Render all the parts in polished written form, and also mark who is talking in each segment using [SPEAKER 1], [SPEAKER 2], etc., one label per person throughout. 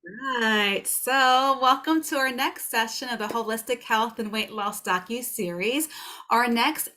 [SPEAKER 1] Right. So, welcome to our next session of the Holistic Health and Weight Loss docu-series. Our next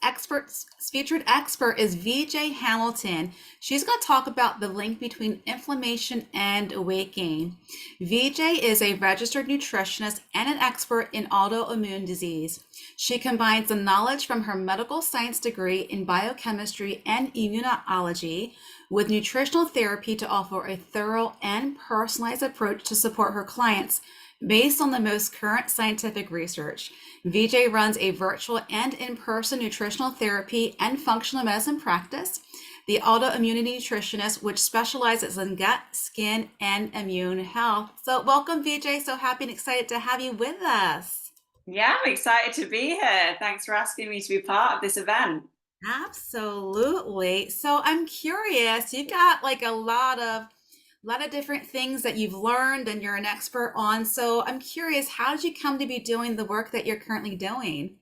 [SPEAKER 1] featured expert is VJ Hamilton. She's going to talk about the link between inflammation and weight gain. VJ is a registered nutritionist and an expert in autoimmune disease. She combines the knowledge from her medical science degree in biochemistry and immunology with nutritional therapy to offer a thorough and personalized approach to support her clients based on the most current scientific research. VJ runs a virtual and in person nutritional therapy and functional medicine practice, the Autoimmunity Nutritionist, which specializes in gut, skin, and immune health. So, welcome, VJ. So happy and excited to have you with us.
[SPEAKER 2] Yeah, I'm excited to be here. Thanks for asking me to be part of this event.
[SPEAKER 1] Absolutely. So I'm curious, you've got like a lot of different things that you've learned and you're an expert on. So I'm curious, how did you come to be doing the work that you're currently doing?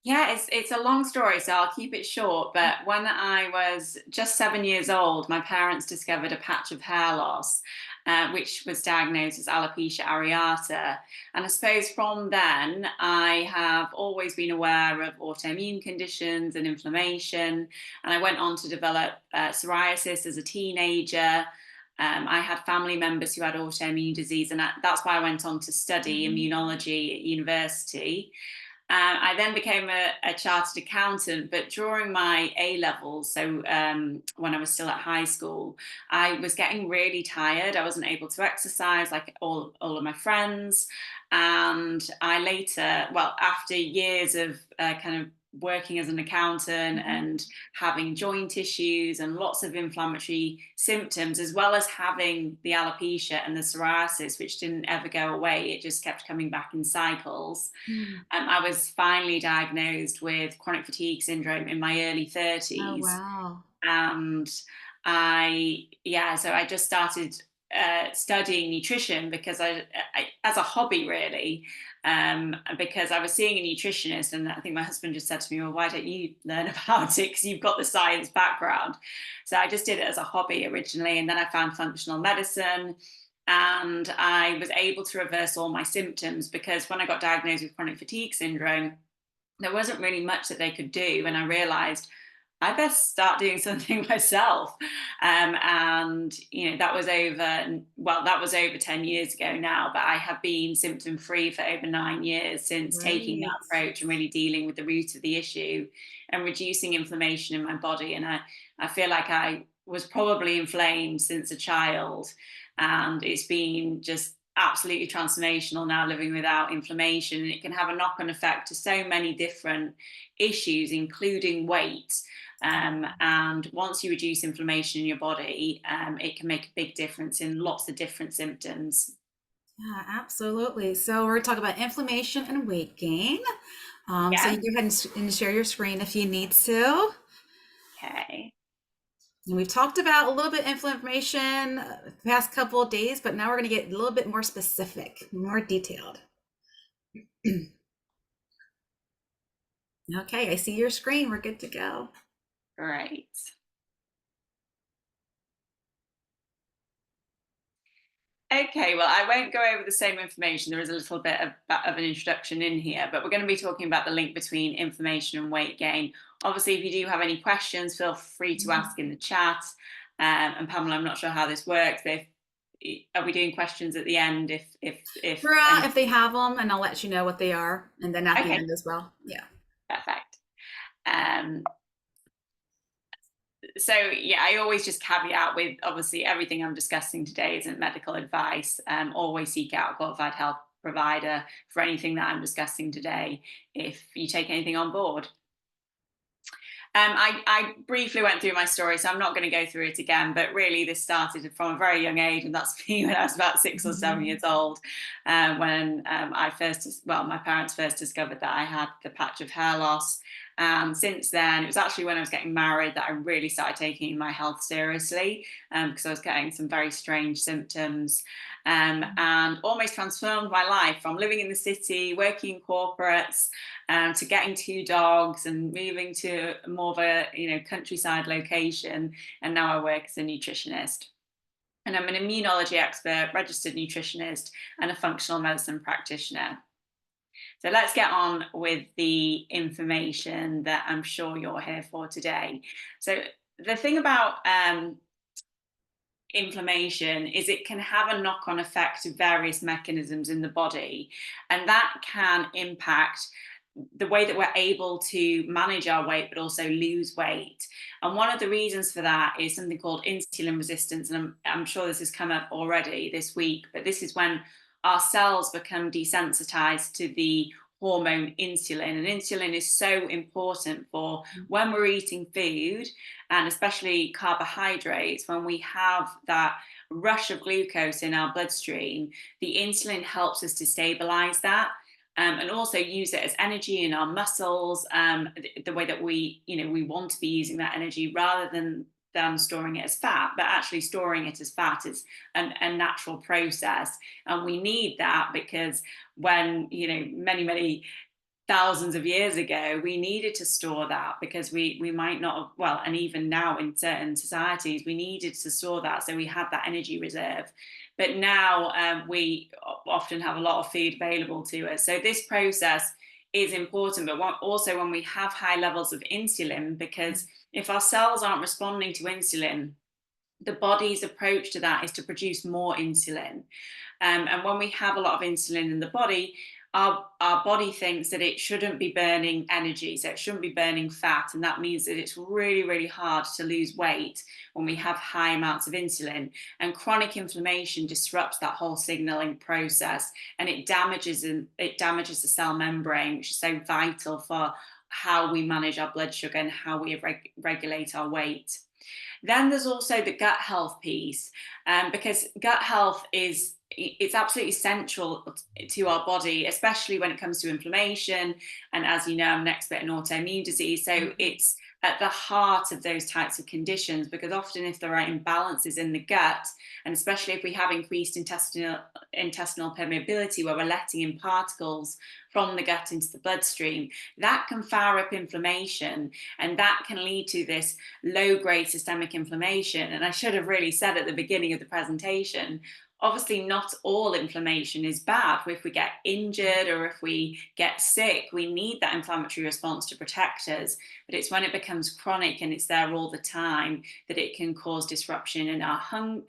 [SPEAKER 2] Yeah, it's a long story, so I'll keep it short. But when I was just 7 years old, my parents discovered a patch of hair loss, which was diagnosed as alopecia areata. And I suppose from then, I have always been aware of autoimmune conditions and inflammation. And I went on to develop psoriasis as a teenager. I had family members who had autoimmune disease, and that's why I went on to study immunology at university. I then became a chartered accountant, but during my A levels, so when I was still at high school, I was getting really tired. I wasn't able to exercise like all of my friends. And I later, well, after years of kind of working as an accountant
[SPEAKER 1] Mhm.
[SPEAKER 2] and having joint issues and lots of inflammatory symptoms, as well as having the alopecia and the psoriasis, which didn't ever go away, it just kept coming back in cycles.
[SPEAKER 1] Mm.
[SPEAKER 2] I was finally diagnosed with chronic fatigue syndrome in my early
[SPEAKER 1] Oh,
[SPEAKER 2] 30s.
[SPEAKER 1] wow.
[SPEAKER 2] And so I just started studying nutrition because as a hobby, really, because I was seeing a nutritionist, and I think my husband just said to me, "Well, why don't you learn about it? Because you've got the science background." So I just did it as a hobby originally, and then I found functional medicine, and I was able to reverse all my symptoms because when I got diagnosed with chronic fatigue syndrome, there wasn't really much that they could do. And I realized I best start doing something myself. That was that was over 10 years ago now, but I have been symptom free for over 9 years since taking that
[SPEAKER 1] Great.
[SPEAKER 2] approach and really dealing with the root of the issue and reducing inflammation in my body. And I feel like I was probably inflamed since a child. And it's been just absolutely transformational now living without inflammation. And it can have a knock on effect to so many different issues, including weight. And once you reduce inflammation in your body, it can make a big difference in lots of different symptoms.
[SPEAKER 1] Yeah, absolutely. So we're talking about inflammation and weight gain. So
[SPEAKER 2] Yeah.
[SPEAKER 1] you go ahead and share your screen if you need to.
[SPEAKER 2] Okay.
[SPEAKER 1] And we've talked about a little bit inflammation the past couple of days, but now we're going to get a little bit more specific, more detailed. Okay, I see your screen. We're good to go.
[SPEAKER 2] Great. Okay, well, I won't go over the same information. There is a little bit of an introduction in here, but we're going to be talking about the link between inflammation and weight gain. Obviously, if you do have any questions, feel free to ask in the chat. And Pamela, I'm not sure how this works, but are we doing questions at the end? If any,
[SPEAKER 1] If they have them, and I'll let you know what they are, and then at the
[SPEAKER 2] okay,
[SPEAKER 1] end as well. Yeah.
[SPEAKER 2] perfect. Um, I always just caveat with obviously everything I'm discussing today isn't medical advice. Always seek out a qualified health provider for anything that I'm discussing today if you take anything on board. I briefly went through my story, so I'm not going to go through it again. But really, this started from a very young age, and that's me when I was about 6 or 7 years old. When my parents first discovered that I had the patch of hair loss. And since then, it was actually when I was getting married that I really started taking my health seriously, because I was getting some very strange symptoms, and almost transformed my life from living in the city, working in corporates, to getting two dogs and moving to more of a countryside location. And now I work as a nutritionist. and I'm an immunology expert, registered nutritionist, and a functional medicine practitioner. So let's get on with the information that I'm sure you're here for today. So the thing about inflammation is it can have a knock-on effect to various mechanisms in the body, and that can impact the way that we're able to manage our weight but also lose weight. And one of the reasons for that is something called insulin resistance, and I'm sure this has come up already this week, but this is when our cells become desensitized to the hormone insulin. And insulin is so important for when we're eating food, and especially carbohydrates. When we have that rush of glucose in our bloodstream, the insulin helps us to stabilize that, and also use it as energy in our muscles, the way that we want to be using that energy rather than storing it as fat. But actually storing it as fat is a natural process, and we need that because when many thousands of years ago we needed to store that because we might not have, well, and even now in certain societies we needed to store that, so we had that energy reserve. But now we often have a lot of food available to us, so this process is important. But also when we have high levels of insulin, because if our cells aren't responding to insulin, the body's approach to that is to produce more insulin. And when we have a lot of insulin in the body, our body thinks that it shouldn't be burning energy, so it shouldn't be burning fat. And that means that it's really, really hard to lose weight when we have high amounts of insulin. And chronic inflammation disrupts that whole signaling process, and it damages the cell membrane, which is so vital for how we manage our blood sugar and how we regulate our weight. Then there's also the gut health piece, because gut health it's absolutely central to our body, especially when it comes to inflammation. And as you know, I'm an expert in autoimmune disease, so it's at the heart of those types of conditions, because often if there are imbalances in the gut, and especially if we have increased intestinal permeability, where we're letting in particles from the gut into the bloodstream, that can fire up inflammation, and that can lead to this low-grade systemic inflammation. And I should have really said at the beginning of the presentation, obviously not all inflammation is bad. If we get injured or if we get sick, we need that inflammatory response to protect us. But it's when it becomes chronic and it's there all the time that it can cause disruption in our how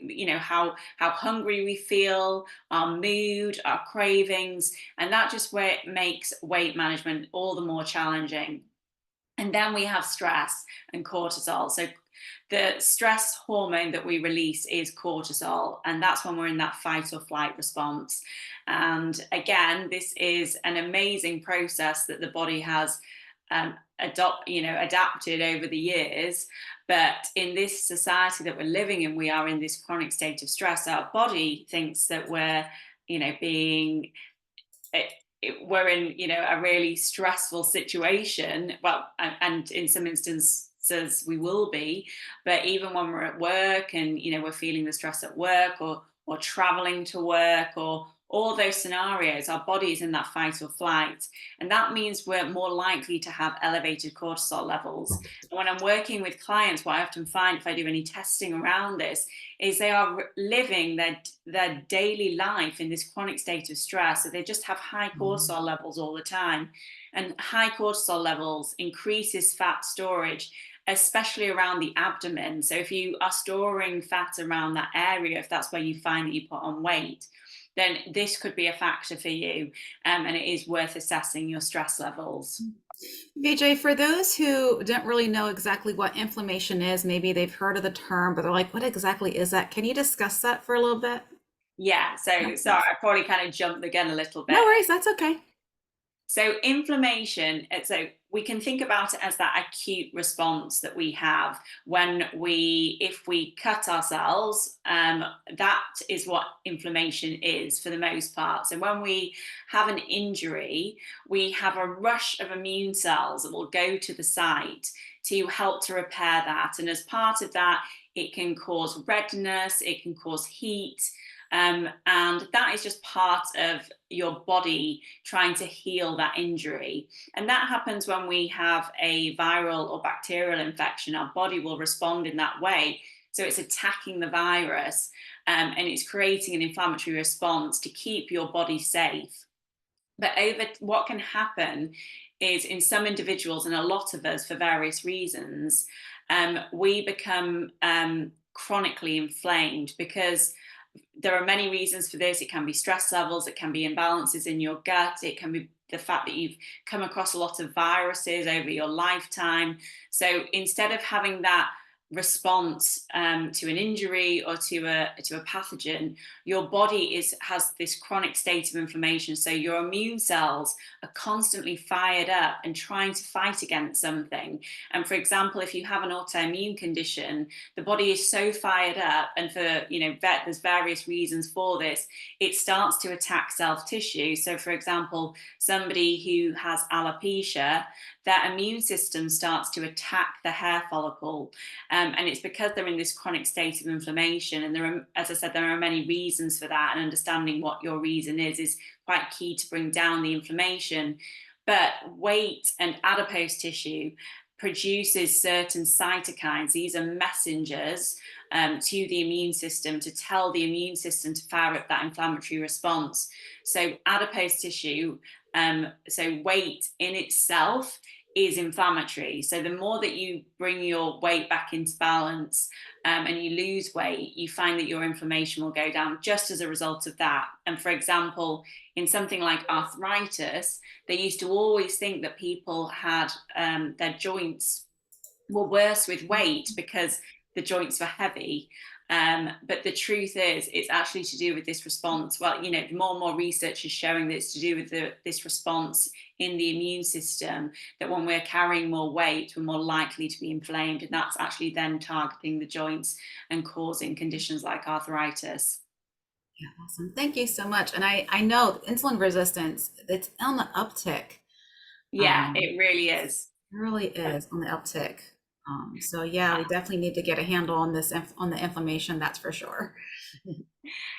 [SPEAKER 2] hungry we feel, our mood, our cravings, and that just makes weight management all the more challenging. And then we have stress and cortisol. So the stress hormone that we release is cortisol, and that's when we're in that fight or flight response. And again, this is an amazing process that the body has adapted over the years. But in this society that we're living in, we are in this chronic state of stress. Our body thinks that we're being we're in a really stressful situation, well, and in some instances we will be. But even when we're at work and we're feeling the stress at work, or traveling to work, or all those scenarios, our body is in that fight or flight, and that means we're more likely to have elevated cortisol levels. And when I'm working with clients, what I often find, if I do any testing around this, is they are living their daily life in this chronic state of stress, so they just have high cortisol levels all the time. And high cortisol levels increases fat storage, especially around the abdomen. So if you are storing fat around that area, if that's where you find that you put on weight, then this could be a factor for you, and it is worth assessing your stress levels.
[SPEAKER 1] VJ, for those who don't really know exactly what inflammation is, maybe they've heard of the term, but they're like, what exactly is that? Can you discuss that for a little bit?
[SPEAKER 2] Yeah, so sorry, I probably kind of jumped the gun a little bit.
[SPEAKER 1] No worries, that's okay.
[SPEAKER 2] So inflammation, so we can think about it as that acute response that we have if we cut ourselves. That is what inflammation is for the most part. So when we have an injury, we have a rush of immune cells that will go to the site to help to repair that. And as part of that, it can cause redness, it can cause heat. And that is just part of your body trying to heal that injury. And that happens when we have a viral or bacterial infection. Our body will respond in that way. So it's attacking the virus. and it's creating an inflammatory response to keep your body safe. But over what can happen is in some individuals and a lot of us for various reasons, we become chronically inflamed because there are many reasons for this. It can be stress levels, it can be imbalances in your gut, it can be the fact that you've come across a lot of viruses over your lifetime. So instead of having that response to an injury or to a pathogen, your body has this chronic state of inflammation. So your immune cells are constantly fired up and trying to fight against something. And for example, if you have an autoimmune condition, the body is so fired up, and for there's various reasons for this. It starts to attack self tissue. So for example, somebody who has alopecia, their immune system starts to attack the hair follicle. And it's because they're in this chronic state of inflammation. And there are, as I said, there are many reasons for that. And understanding what your reason is quite key to bring down the inflammation. But weight and adipose tissue produces certain cytokines. These are messengers to the immune system to tell the immune system to fire up that inflammatory response. So adipose tissue, so weight in itself is inflammatory. So the more that you bring your weight back into balance and you lose weight, you find that your inflammation will go down just as a result of that. And for example, in something like arthritis, they used to always think that people had their joints were worse with weight because the joints were heavy. But the truth is, it's actually to do with this response. Well, more and more research is showing that it's to do with this response in the immune system, that when we're carrying more weight, we're more likely to be inflamed. And that's actually then targeting the joints and causing conditions like arthritis.
[SPEAKER 1] Yeah, awesome. Thank you so much. And I know insulin resistance, it's on the uptick.
[SPEAKER 2] Yeah,
[SPEAKER 1] Um,
[SPEAKER 2] it really is.
[SPEAKER 1] it really is on the uptick. So yeah, we definitely need to get a handle on this, on the inflammation, that's for sure.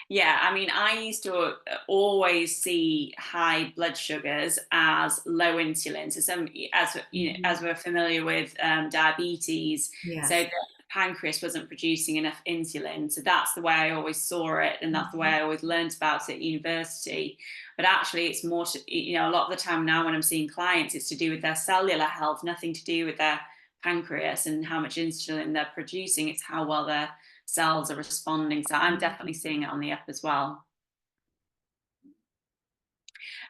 [SPEAKER 2] Yeah, I mean, I used to always see high blood sugars as low insulin. So
[SPEAKER 1] Mhm.
[SPEAKER 2] as we're familiar with diabetes, so
[SPEAKER 1] Yes.
[SPEAKER 2] the pancreas wasn't producing enough insulin. So that's the way I always saw it, and that's the way
[SPEAKER 1] Mhm.
[SPEAKER 2] I always learned about it at university. But actually, it's more a lot of the time now when I'm seeing clients, it's to do with their cellular health, nothing to do with their pancreas and how much insulin they're producing. It's how well they're cells are responding. So I'm definitely
[SPEAKER 1] Mhm.
[SPEAKER 2] seeing it on the up as well.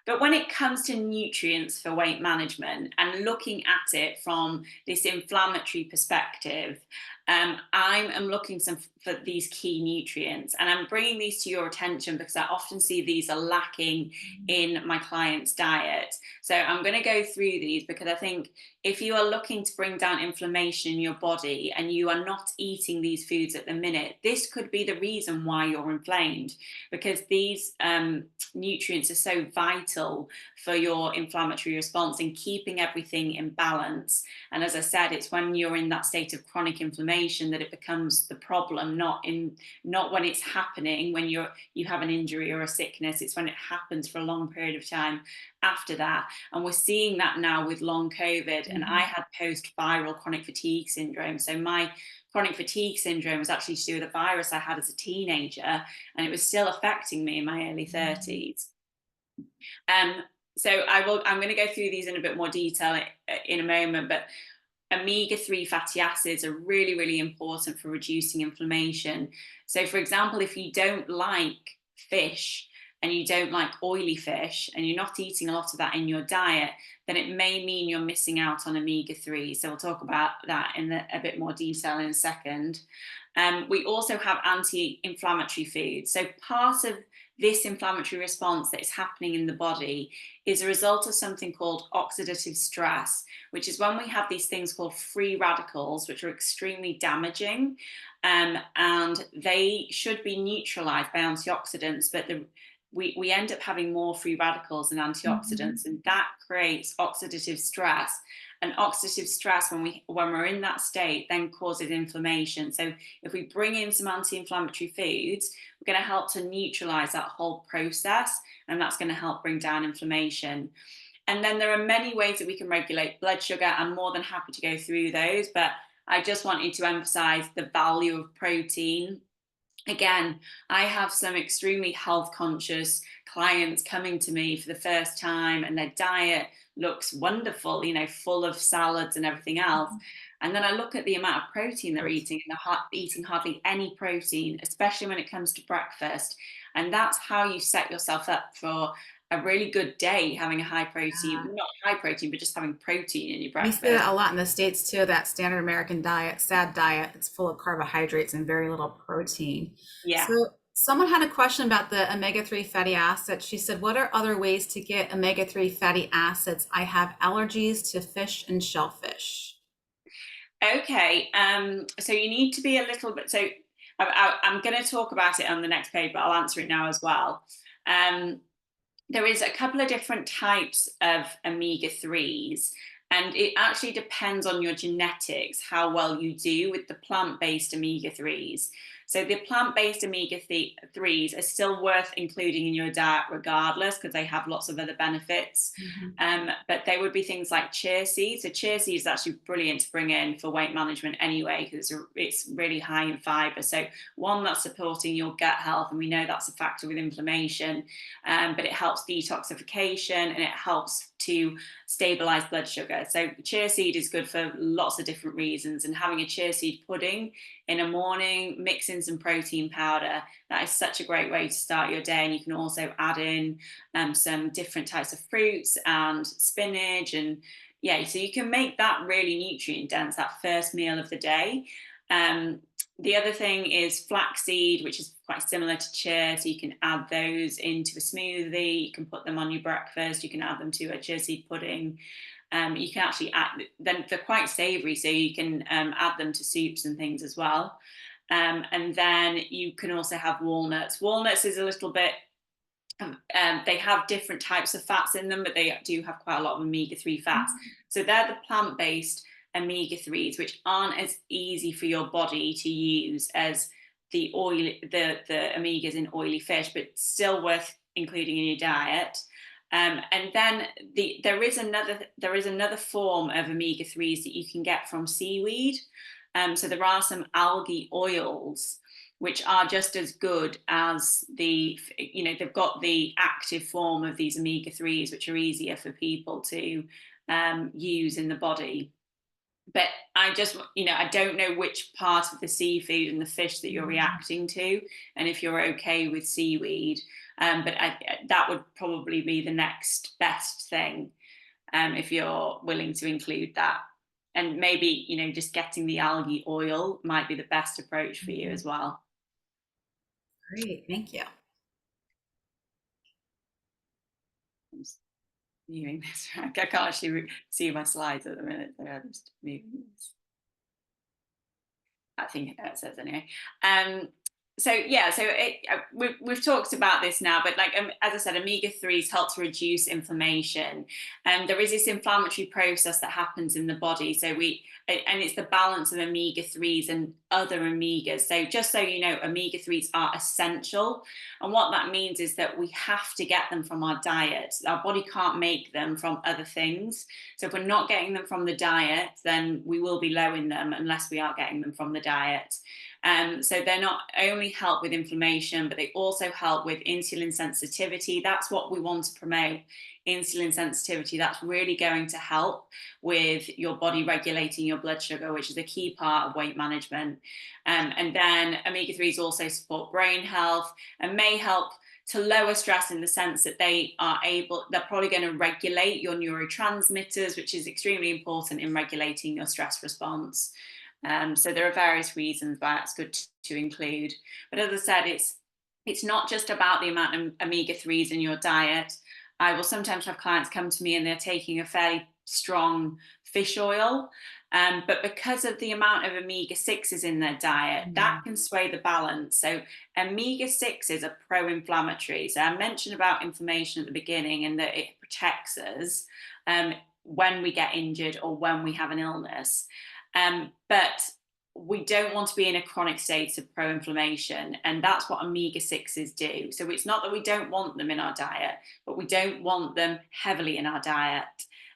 [SPEAKER 2] But when it comes to nutrients for weight management and looking at it from this inflammatory perspective, I'm looking for these key nutrients, and I'm bringing these to your attention because I often see these are lacking in my clients' diet. So I'm going to go through these because I think if you are looking to bring down inflammation in your body and you are not eating these foods at the minute, this could be the reason why you're inflamed, because these nutrients are so vital for your inflammatory response and keeping everything in balance. And as I said, it's when you're in that state of chronic inflammation that it becomes the problem, not when it's happening, when you have an injury or a sickness. It's when it happens for a long period of time after that. And we're seeing that now with long COVID. And I
[SPEAKER 1] Mhm.
[SPEAKER 2] had post-viral chronic fatigue syndrome. So my chronic fatigue syndrome was actually to do with a virus I had as a teenager, and it was still affecting me in my early
[SPEAKER 1] Mhm.
[SPEAKER 2] 30s. Um, so I'm going to go through these in a bit more detail in a moment, but omega-3 fatty acids are really, really important for reducing inflammation. So for example, if you don't like fish and you don't like oily fish and you're not eating a lot of that in your diet, then it may mean you're missing out on omega-3. So we'll talk about that in a bit more detail in a second. We also have anti-inflammatory foods. So part of this inflammatory response that is happening in the body is a result of something called oxidative stress, which is when we have these things called free radicals, which are extremely damaging, and they should be neutralized by antioxidants, but we end up having more free radicals than
[SPEAKER 1] Mhm.
[SPEAKER 2] antioxidants, and that creates oxidative stress. And oxidative stress, when we're in that state, then causes inflammation. So if we bring in some anti-inflammatory foods, we're going to help to neutralize that whole process, and that's going to help bring down inflammation. And then there are many ways that we can regulate blood sugar. I'm more than happy to go through those, but I just wanted to emphasize the value of protein Again, I have some extremely health conscious clients coming to me for the first time, and their diet looks wonderful, full of salads and everything else.
[SPEAKER 1] Mhm.
[SPEAKER 2] And then I look at the amount of protein they're
[SPEAKER 1] Protein.
[SPEAKER 2] eating, and they're eating hardly any protein, especially when it comes to breakfast. And that's how you set yourself up for a really good day, having a high protein,
[SPEAKER 1] Yeah.
[SPEAKER 2] not high protein, but just having protein in your
[SPEAKER 1] We see
[SPEAKER 2] breakfast.
[SPEAKER 1] that a lot in the States too, that standard American diet, sad diet. It's full of carbohydrates and very little protein.
[SPEAKER 2] Yeah.
[SPEAKER 1] So someone had a question about the omega-3 fatty acids. She said, what are other ways to get omega-3 fatty acids? I have allergies to fish and shellfish.
[SPEAKER 2] Okay, so you need to be a little bit. So I'm going to talk about it on the next page, but I'll answer it now as well. Um, there is a couple of different types of omega 3s, and it actually depends on your genetics how well you do with the plant-based omega 3s. So the plant-based omega 3s are still worth including in your diet regardless, because they have lots of other benefits.
[SPEAKER 1] Mhm.
[SPEAKER 2] But they would be things like chia seeds. So chia seeds is actually brilliant to bring in for weight management anyway, because it's really high in fiber. So one, that's supporting your gut health, and we know that's a factor with inflammation, but it helps detoxification, and it helps to stabilize blood sugar. So chia seed is good for lots of different reasons, and having a chia seed pudding in a morning, mix in some protein powder, that is such a great way to start your day. And you can also add in some different types of fruits and spinach, and yeah, so you can make that really nutrient dense, that first meal of the day. um, the other thing is flaxseed, which is quite similar to chia. So you can add those into a smoothie. You can put them on your breakfast. You can add them to a chia seed pudding. You can actually add, then they're quite savory, so you can add them to soups and things as well. And then you can also have walnuts. Walnuts is a little bit, they have different types of fats in them, but they do have quite a lot of omega 3 fats. So they're the plant based omega 3s, which aren't as easy for your body to use as the omegas in oily fish, but still worth including in your diet. And then there is another form of omega 3s that you can get from seaweed. So there are some algae oils which are just as good as they've got the active form of these omega 3s, which are easier for people to use in the body. But I don't know which part of the seafood and the fish that you're
[SPEAKER 1] Mhm.
[SPEAKER 2] reacting to, and if you're okay with seaweed. That would probably be the next best thing, if you're willing to include that. And maybe, just getting the algae oil might be the best approach for you
[SPEAKER 1] Mhm.
[SPEAKER 2] as well.
[SPEAKER 1] Great, thank you.
[SPEAKER 2] I'm just moving this. I can't actually see my slides at the minute, so I'm just moving this. I think it says anyway. So yeah, we've talked about this now, but like, as I said, omega 3s help to reduce inflammation, and there is this inflammatory process that happens in the body. And it's the balance of omega 3s and other omegas. So just so you know, omega 3s are essential, and what that means is that we have to get them from our diet. Our body can't make them from other things. So if we're not getting them from the diet, then we will be low in them unless we are getting them from the diet. So they're not only help with inflammation, but they also help with insulin sensitivity. That's what we want to promote. Insulin sensitivity, that's really going to help with your body regulating your blood sugar, which is a key part of weight management. And then omega 3s also support brain health and may help to lower stress, in the sense that they're probably going to regulate your neurotransmitters, which is extremely important in regulating your stress response. So there are various reasons why it's good to include. But as I said, it's not just about the amount of omega 3s in your diet. I will sometimes have clients come to me and they're taking a fairly strong fish oil, but because of the amount of omega 6s in their diet, that
[SPEAKER 1] Mhm.
[SPEAKER 2] can sway the balance. So omega 6s are pro-inflammatory. So I mentioned about inflammation at the beginning, and that it protects us when we get injured or when we have an illness. But we don't want to be in a chronic state of pro-inflammation, and that's what omega 6s do. So it's not that we don't want them in our diet, but we don't want them heavily in our diet.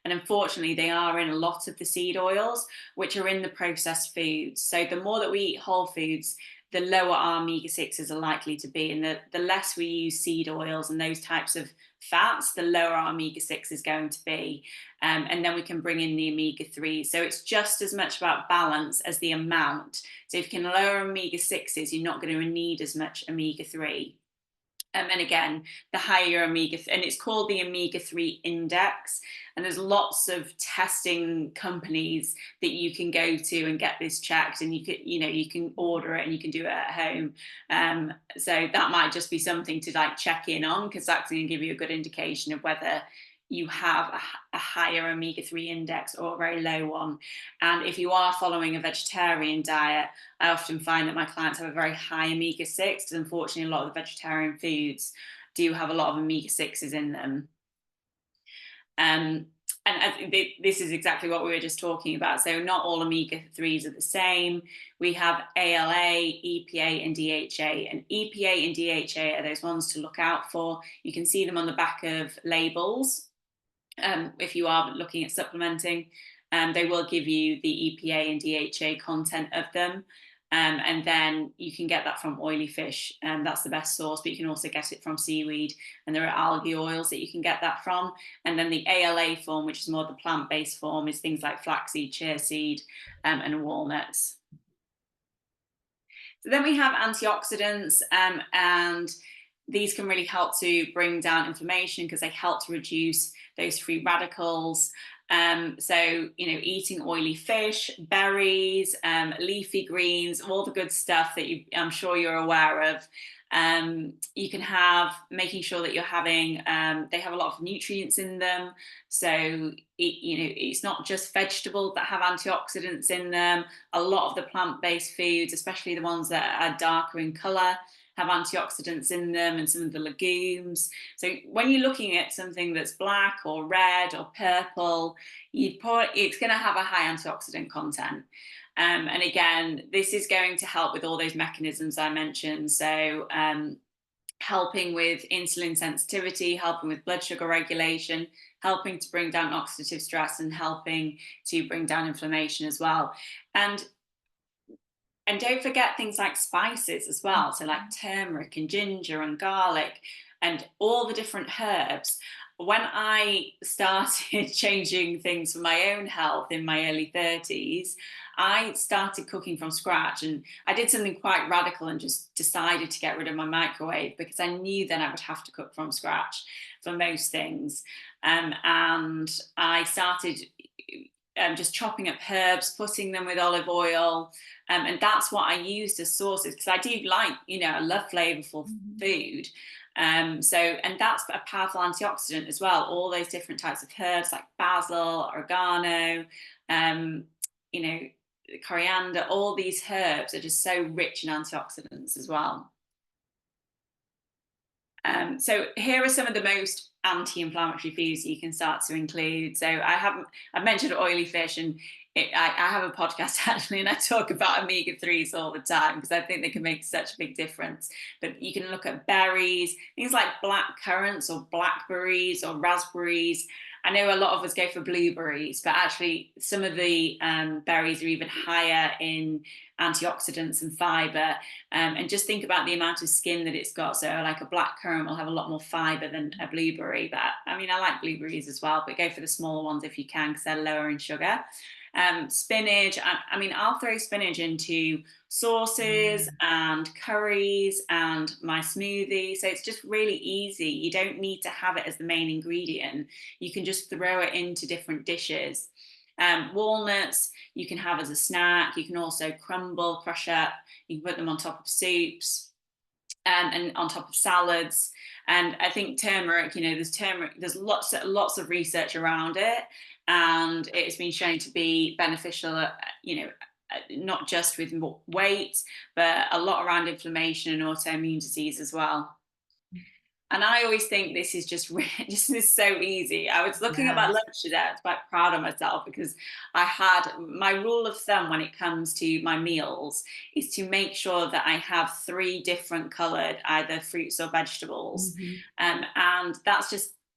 [SPEAKER 2] And unfortunately, they are in a lot of the seed oils, which are in the processed foods. So the more that we eat whole foods, the lower our omega-6s are likely to be. And the less we use seed oils and those types of fats, the lower our omega-6 is going to be. And then we can bring in the omega-3. So it's just as much about balance as the amount. So if you can lower omega-6s, you're not going to need as much omega-3. And again, the higher omega, and it's called the omega-3 index. And there's lots of testing companies that you can go to and get this checked, and you can order it and you can do it at home. So that might just be something to like check in on, because that's going to give you a good indication of whether you have a higher omega-3 index or a very low one. And if you are following a vegetarian diet, I often find that my clients have a very high omega-6, because unfortunately a lot of the vegetarian foods do have a lot of omega-6s in them. And this is exactly what we were just talking about. So not all omega-3s are the same. We have ALA, EPA, and DHA. And EPA and DHA are those ones to look out for. You can see them on the back of labels. If you are looking at supplementing, they will give you the EPA and DHA content of them. And then you can get that from oily fish, and that's the best source, but you can also get it from seaweed, and there are algae oils that you can get that from. And then the ALA form, which is more the plant-based form, is things like flaxseed, chia seed, and walnuts. So then we have antioxidants, and these can really help to bring down inflammation because they help to reduce those free radicals. So, eating oily fish, berries, leafy greens, all the good stuff that I'm sure you're aware of. You can have, making sure that you're having, they have a lot of nutrients in them. So, it's not just vegetables that have antioxidants in them. A lot of the plant-based foods, especially the ones that are darker in color, have antioxidants in them, and some of the legumes. So when you're looking at something that's black or red or purple, it's going to have a high antioxidant content. And again, this is going to help with all those mechanisms I mentioned. So helping with insulin sensitivity, helping with blood sugar regulation, helping to bring down oxidative stress, and helping to bring down inflammation as well. And don't forget things like spices as well. So like turmeric and ginger and garlic and all the different herbs. When I started changing things for my own health in my early 30s, I started cooking from scratch, and I did something quite radical and just decided to get rid of my microwave, because I knew then I would have to cook from scratch for most things. And I started just chopping up herbs, putting them with olive oil. And that's what I used as sources, because I do like, I love flavorful food. And that's a powerful antioxidant as well. All those different types of herbs like basil, oregano, coriander, all these herbs are just so rich in antioxidants as well. So here are some of the most anti-inflammatory foods you can start to include. So I've mentioned oily fish, and I have a podcast actually, and I talk about omega-3s all the time because I think they can make such a big difference. But you can look at berries, things like black currants or blackberries or raspberries. I know a lot of us go for blueberries, but actually some of the berries are even higher in antioxidants and fiber. And just think about the amount of skin that it's got. So like a black currant will have a lot more fiber than a blueberry. But I mean, I like blueberries as well, but go for the smaller ones if you can, because they're lower in sugar. Spinach, I'll throw spinach into sauces and curries and my smoothie. So it's just really easy. You don't need to have it as the main ingredient. You can just throw it into different dishes. Walnuts you can have as a snack. You can also crumble, crush up. You can put them on top of soups and on top of salads. And I think turmeric, there's lots of research around it, and it's been shown to be beneficial, not just with weight, but a lot around inflammation and autoimmune disease as well. And I always think this is just so easy. I was looking at my lunch today. I was quite proud of myself, because I had my rule of thumb when it comes to my meals is to make sure that I have 3 different colored either fruits or vegetables. And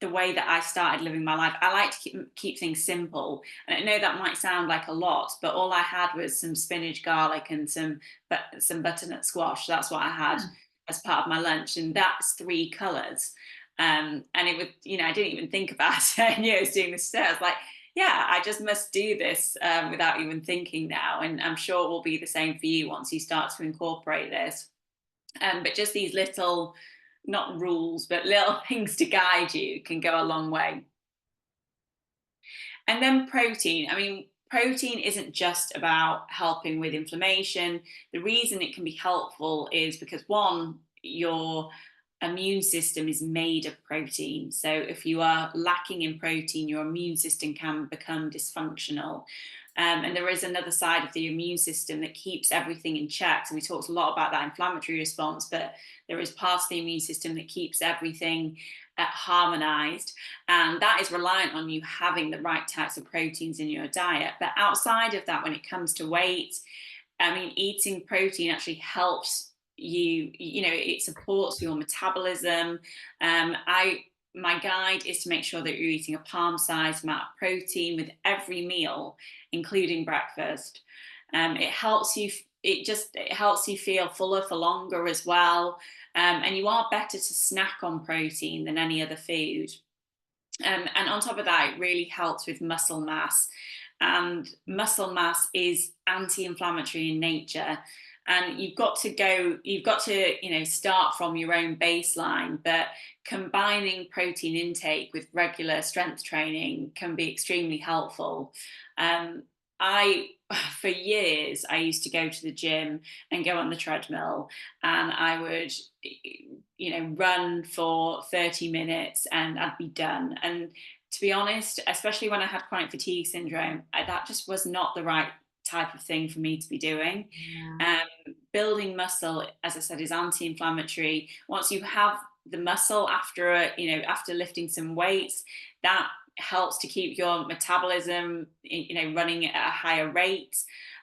[SPEAKER 2] the way that I started living my life. I like to keep things simple. And I know that might sound like a lot, but all I had was some spinach, garlic, and some butternut squash. That's what I had as part of my lunch, and that's three colours. And it would, I didn't even think about it. I knew I was doing this today. I was like, yeah, I just must do this without even thinking now. And I'm sure it will be the same for you once you start to incorporate this. But just these little, not rules, but little things to guide you can go a long way. And then protein. I mean, protein isn't just about helping with inflammation. The reason it can be helpful is because, one, your immune system is made of protein. So if you are lacking in protein, your immune system can become dysfunctional. And there is another side of the immune system that keeps everything in check. So we talked a lot about that inflammatory response, but there is part of the immune system that keeps everything harmonized. And that is reliant on you having the right types of proteins in your diet. But outside of that, when it comes to weight, I mean, eating protein actually helps it supports your metabolism. My guide is to make sure that you're eating a palm-sized amount of protein with every meal, including breakfast. It helps you. It helps you feel fuller for longer as well. And you are better to snack on protein than any other food. And on top of that, it really helps with muscle mass. And muscle mass is anti-inflammatory in nature. And you've got to start from your own baseline, but combining protein intake with regular strength training can be extremely helpful. I For years I used to go to the gym and go on the treadmill, and I would run for 30 minutes and I'd be done. And to be honest, especially when I had chronic fatigue syndrome, that just was not the right type of thing for me to be doing.
[SPEAKER 1] Yeah.
[SPEAKER 2] Building muscle, as I said, is anti-inflammatory. Once you have the muscle after lifting some weights, that helps to keep your metabolism running at a higher rate.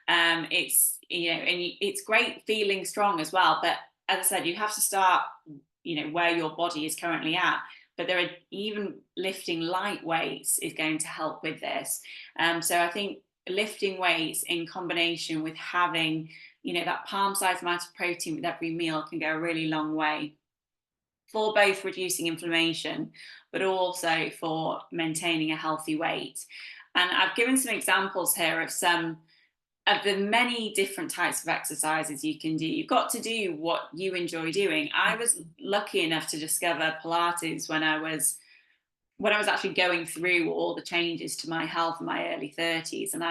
[SPEAKER 2] It's great feeling strong as well, but as I said, you have to start where your body is currently at. But there are, even lifting light weights is going to help with this. So I think lifting weights in combination with having that palm-sized amount of protein with every meal can go a really long way for both reducing inflammation, but also for maintaining a healthy weight. And I've given some examples here of some of the many different types of exercises you can do. You've got to do what you enjoy doing. I was lucky enough to discover Pilates when I was actually going through all the changes to my health in my early 30s. And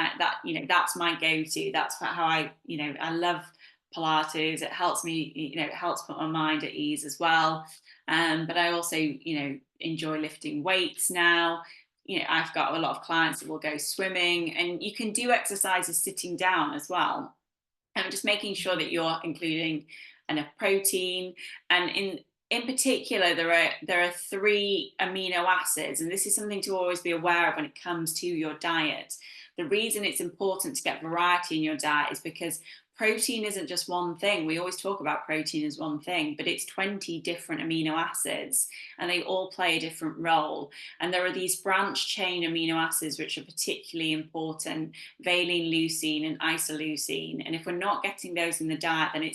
[SPEAKER 2] that's my go-to. That's how I love Pilates. It helps me, it helps put my mind at ease as well. But I also, enjoy lifting weights now. I've got a lot of clients that will go swimming, and you can do exercises sitting down as well. And just making sure that you're including enough protein. And in particular, there are 3 amino acids, and this is something to always be aware of when it comes to your diet. The reason it's important to get variety in your diet is because protein isn't just one thing. We always talk about protein as one thing, but it's 20 different amino acids, and they all play a different role. And there are these branch chain amino acids which are particularly important: valine, leucine, and isoleucine. And if we're not getting those in the diet, then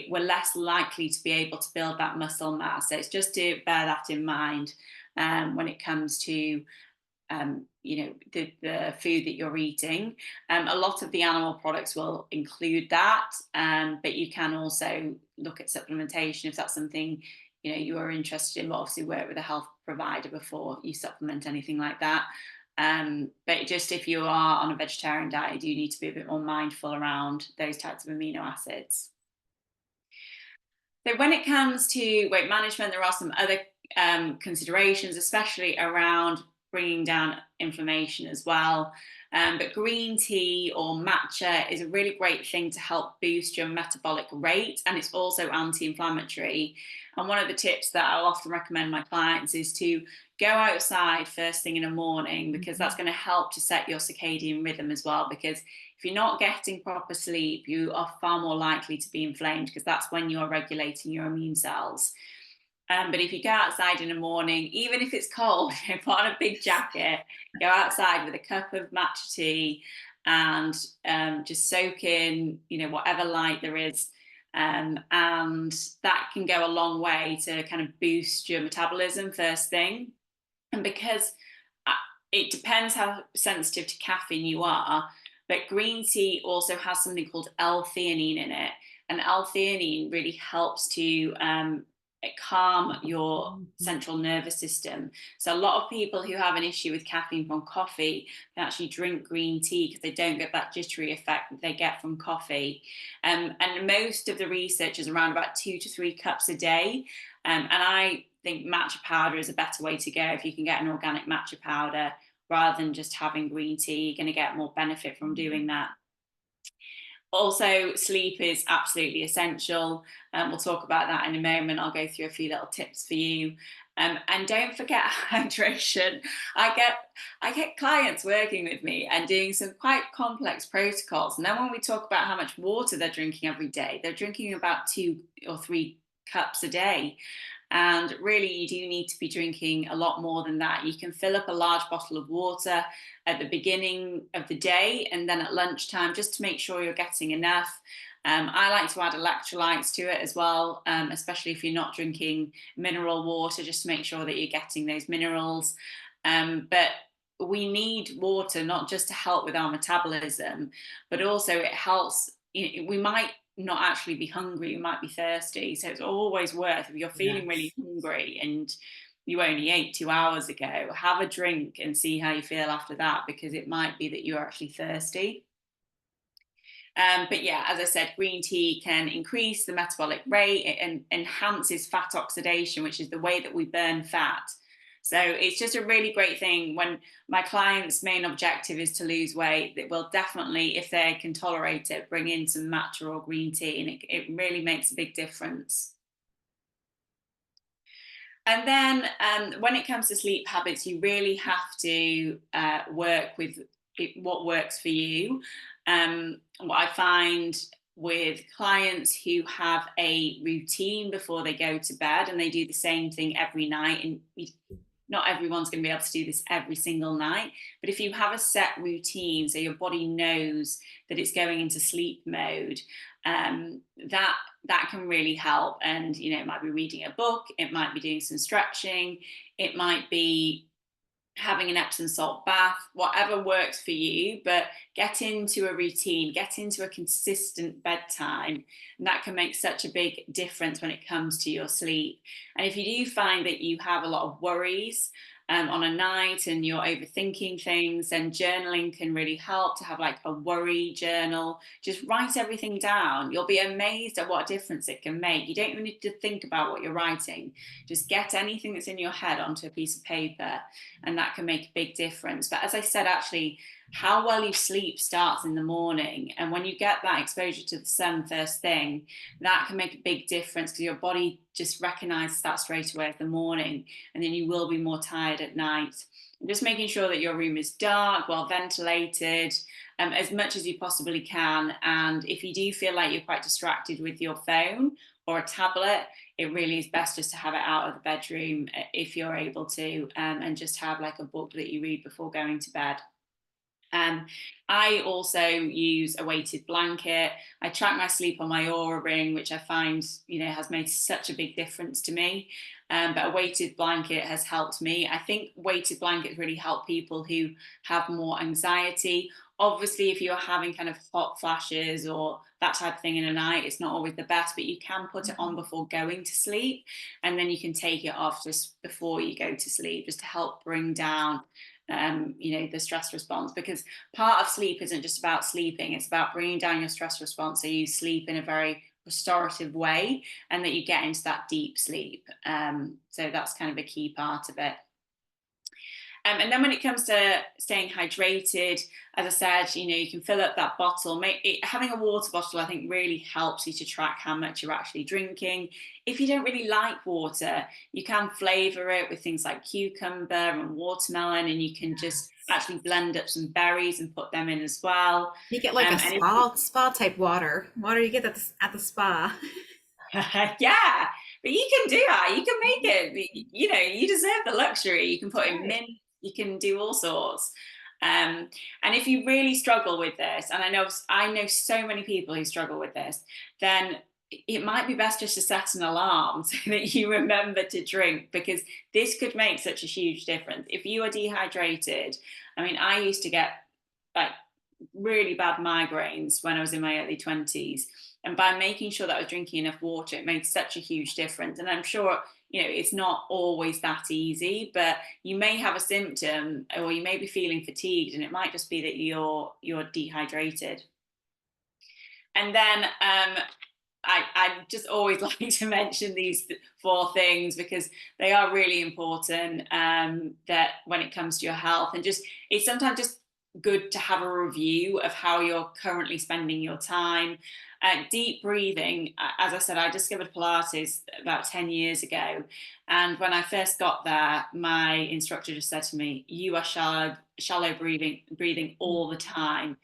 [SPEAKER 2] we're less likely to be able to build that muscle mass. So it's just to bear that in mind when it comes to the food that you're eating. A lot of the animal products will include that, but you can also look at supplementation if that's something you are interested in. But obviously work with a health provider before you supplement anything like that. But just if you are on a vegetarian diet, you need to be a bit more mindful around those types of amino acids. So when it comes to weight management, there are some other considerations, especially around bringing down inflammation as well. But green tea or matcha is a really great thing to help boost your metabolic rate, and it's also anti-inflammatory. And one of the tips that I'll often recommend my clients is to go outside first thing in the morning, because that's going to help to set your circadian rhythm as well. Because if you're not getting proper sleep, you are far more likely to be inflamed, because that's when you're regulating your immune cells. But if you go outside in the morning, even if it's cold, put on a big jacket, go outside with a cup of matcha tea, and just soak in, whatever light there is. And that can go a long way to kind of boost your metabolism first thing. And because uh, it depends how sensitive to caffeine you are, but green tea also has something called L-theanine in it, and L-theanine really helps to calm your central nervous system. So a lot of people who have an issue with caffeine from coffee can actually drink green tea because they don't get that jittery effect that they get from coffee. And most of the research is around about 2 to 3 cups a day. And I think matcha powder is a better way to go. If you can get an organic matcha powder rather than just having green tea, you're going to get more benefit from doing that. Also, sleep is absolutely essential. We'll talk about that in a moment. I'll go through a few little tips for you. And don't forget hydration. I get clients working with me and doing some quite complex protocols. And then when we talk about how much water they're drinking every day, they're drinking about 2 or 3 cups a day. And really, you do need to be drinking a lot more than that. You can fill up a large bottle of water at the beginning of the day and then at lunchtime, just to make sure you're getting enough. I like to add electrolytes to it as well, especially if you're not drinking mineral water, just to make sure that you're getting those minerals. But we need water not just to help with our metabolism, but also it helps. We might not actually be hungry, you might be thirsty. So it's always worth, if you're feeling really
[SPEAKER 1] Yes.
[SPEAKER 2] hungry and you only ate 2 hours ago, have a drink and see how you feel after that, because it might be that you're actually thirsty. But yeah, as I said, green tea can increase the metabolic rate. It enhances fat oxidation, which is the way that we burn fat. So it's just a really great thing. When my client's main objective is to lose weight, that will definitely, if they can tolerate it, bring in some matcha or green tea, and it really makes a big difference. And then when it comes to sleep habits, you really have to work with what works for you. What I find with clients who have a routine before they go to bed and they do the same thing every night, and not everyone's going to be able to do this every single night, but if you have a set routine, so your body knows that it's going into sleep mode, that can really help. And it might be reading a book, it might be doing some stretching, it might be having an Epsom salt bath, whatever works for you. But get into a routine, get into a consistent bedtime, and that can make such a big difference when it comes to your sleep. And if you do find that you have a lot of worries on a night and you're overthinking things, then journaling can really help, to have like a worry journal. Just write everything down. You'll be amazed at what a difference it can make. You don't even need to think about what you're writing. Just get anything that's in your head onto a piece of paper, and that can make a big difference. But as I said, actually, how well you sleep starts in the morning. And when you get that exposure to the sun first thing, that can make a big difference, because your body just recognizes that straight away in the morning, and then you will be more tired at night. And just making sure that your room is dark, well ventilated, as much as you possibly can. And if you do feel like you're quite distracted with your phone or a tablet, it really is best just to have it out of the bedroom if you're able to, and just have like a book that you read before going to bed. I also use a weighted blanket. I track my sleep on my Aura ring, which I find, has made such a big difference to me. But a weighted blanket has helped me. I think weighted blankets really help people who have more anxiety. Obviously, if you're having kind of hot flashes or that type of thing in a night, it's not always the best, but you can put it on before going to sleep, and then you can take it off just before you go to sleep, just to help bring down the stress response. Because part of sleep isn't just about sleeping, it's about bringing down your stress response, so you sleep in a very restorative way and that you get into that deep sleep. So that's kind of a key part of it. And then when it comes to staying hydrated, as I said, you can fill up that bottle. Having a water bottle, I think, really helps you to track how much you're actually drinking. If you don't really like water, you can flavor it with things like cucumber and watermelon, and you can just actually blend up some berries and put them in as well.
[SPEAKER 1] You get like a
[SPEAKER 2] And
[SPEAKER 1] spa type water you get at the spa.
[SPEAKER 2] yeah, But you can do that. You can make it. You know, you deserve the luxury. You can put in
[SPEAKER 1] Right.
[SPEAKER 2] mint. You can do all sorts. Um, and if you really struggle with this, and I know so many people who struggle with this, then it might be best just to set an alarm so that you remember to drink, because this could make such a huge difference. If you are dehydrated, I mean, I used to get like really bad migraines when I was in my early 20s. And by making sure that I was drinking enough water, it made such a huge difference. And I'm sure, you know, it's not always that easy, but you may have a symptom or you may be feeling fatigued, and it might just be that you're dehydrated. And then I just always like to mention these four things because they are really important, that when it comes to your health, and just it's sometimes just good to have a review of how you're currently spending your time. Deep breathing, as I said, I discovered Pilates about 10 years ago. And when I first got there, my instructor just said to me, "You are shallow breathing all the time."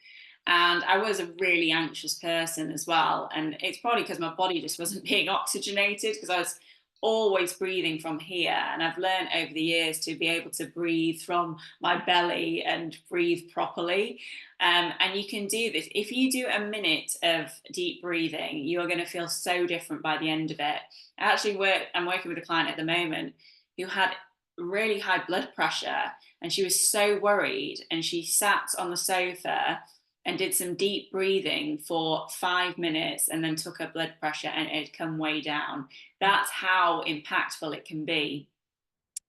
[SPEAKER 2] And I was a really anxious person as well. And it's probably because my body just wasn't being oxygenated, because I was always breathing from here. And I've learned over the years to be able to breathe from my belly and breathe properly. And you can do this. If you do a minute of deep breathing, you're going to feel so different by the end of it. I'm working with a client at the moment who had really high blood pressure, and she was so worried. And she sat on the sofa and did some deep breathing for 5 minutes, and then took her blood pressure and it had come way down. That's how impactful it can be.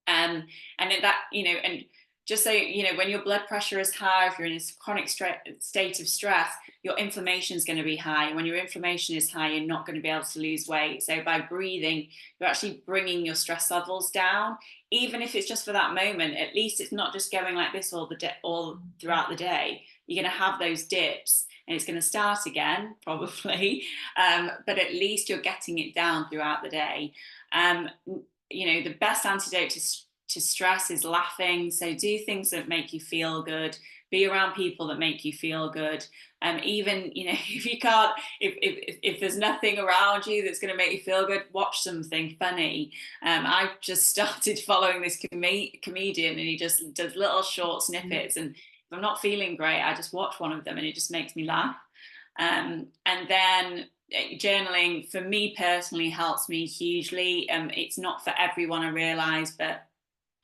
[SPEAKER 2] And then that, you know, and just so you know, when your blood pressure is high, if you're in a chronic state of stress, your inflammation is going to be high. And when your inflammation is high, you're not going to be able to lose weight. So by breathing, you're actually bringing your stress levels down. Even if it's just for that moment, at least it's not just going like this all throughout the day. You're going to have those dips, and it's going to start again probably, but at least you're getting it down throughout the day. um, you know, the best antidote to stress is laughing. So do things that make you feel good. Be around people that make you feel good. Even, you know, if you can't, if there's nothing around you that's going to make you feel good, watch something funny. I just started following this comedian, and he just does little short snippets. And if I'm not feeling great, I just watch one of them, and it just makes me laugh. And then journaling for me personally helps me hugely. It's not for everyone, I realize, but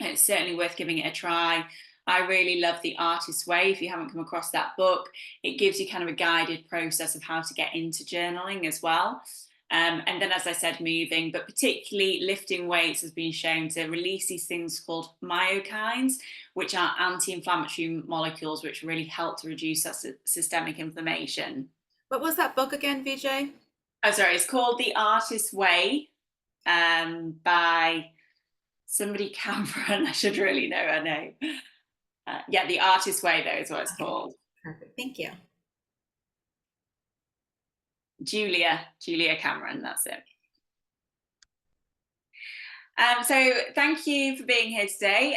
[SPEAKER 2] it's certainly worth giving it a try. I really love The Artist's Way. If you haven't come across that book, it gives you kind of a guided process of how to get into journaling as well. And then, as I said, moving, but particularly lifting weights has been shown to release these things called myokines, which are anti-inflammatory molecules, which really help to reduce that systemic inflammation.
[SPEAKER 1] What was that book again, VJ?
[SPEAKER 2] Oh, sorry, it's called The Artist's Way, by somebody Cameron. I should really know her name. Yeah, The Artist's Way, though, is what it's
[SPEAKER 1] Okay,
[SPEAKER 2] called.
[SPEAKER 1] perfect. Thank you.
[SPEAKER 2] Julia Cameron, that's it. So thank you for being here today.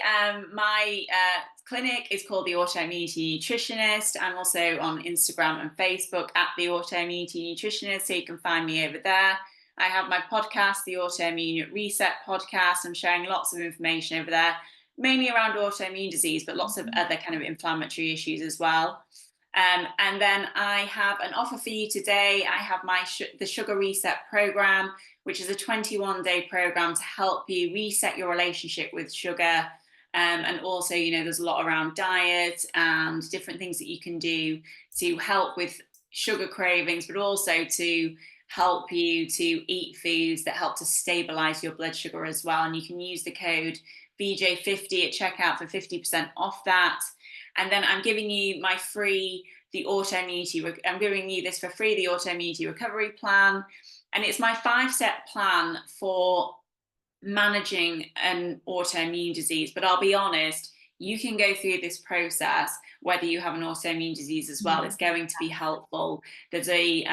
[SPEAKER 2] My clinic is called The Autoimmunity Nutritionist. I'm also on Instagram and Facebook at The Autoimmunity Nutritionist, so you can find me over there. I have my podcast, the Autoimmune Reset Podcast. I'm sharing lots of information over there, mainly around autoimmune disease, but lots of other kind of inflammatory issues as well. And then I have an offer for you today. I have the Sugar Reset Program, which is a 21-day program to help you reset your relationship with sugar. And also, you know, there's a lot around diet and different things that you can do to help with sugar cravings, but also to help you to eat foods that help to stabilize your blood sugar as well. And you can use the code VJ50 at checkout for 50% off that. And then I'm giving you my free, I'm giving you this for free, the Autoimmunity Recovery Plan. And it's my 5-step plan for managing an autoimmune disease. But I'll be honest, you can go through this process whether you have an autoimmune disease as well. It's going to be helpful. There's a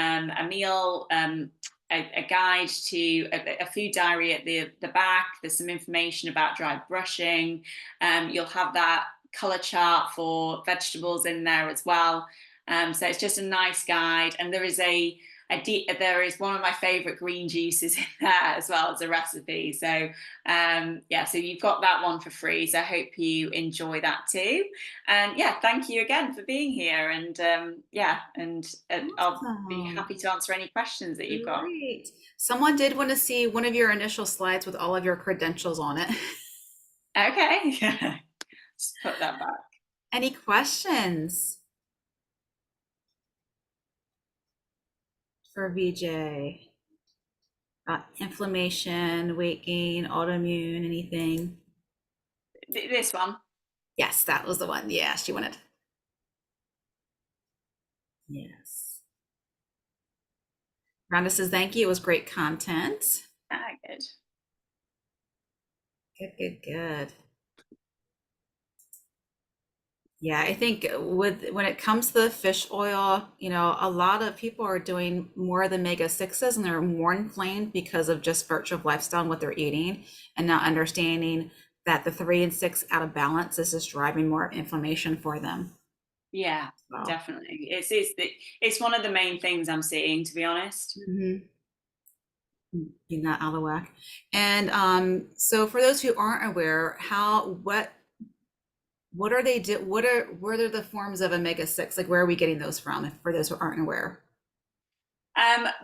[SPEAKER 2] meal, a guide to a food diary at the back. There's some information about dry brushing. You'll have that color chart for vegetables in there as well. So it's just a nice guide. And there is a there is one of my favorite green juices in there as well as a recipe. So yeah, so you've got that one for free. So I hope you enjoy that too. And yeah, thank you again for being here. And yeah, and I'll be
[SPEAKER 1] Awesome.
[SPEAKER 2] happy to answer any questions that you've got.
[SPEAKER 1] Great. Someone did want to see one of your initial slides with all of your credentials on it.
[SPEAKER 2] Okay. Just put that back.
[SPEAKER 1] Any questions for VJ? Inflammation, weight gain, autoimmune, anything?
[SPEAKER 2] This one.
[SPEAKER 1] Yes, that was the one. Yeah, she wanted. Yes. Rhonda says, thank you. It was great content.
[SPEAKER 2] Good.
[SPEAKER 1] Good, good, good. Yeah, I think when it comes to the fish oil, a lot of people are doing more of the omega-6s and they're more inflamed because of just virtue of lifestyle and what they're eating and not understanding that the 3 and 6 out of balance is just driving more inflammation for them.
[SPEAKER 2] Yeah,
[SPEAKER 1] So,
[SPEAKER 2] definitely. It's one of the main things I'm seeing, to be honest.
[SPEAKER 1] mhm. Being that out of whack. And so for those who aren't aware, what are they do what are the forms of omega-6? Like where are we getting those from, for those who aren't aware?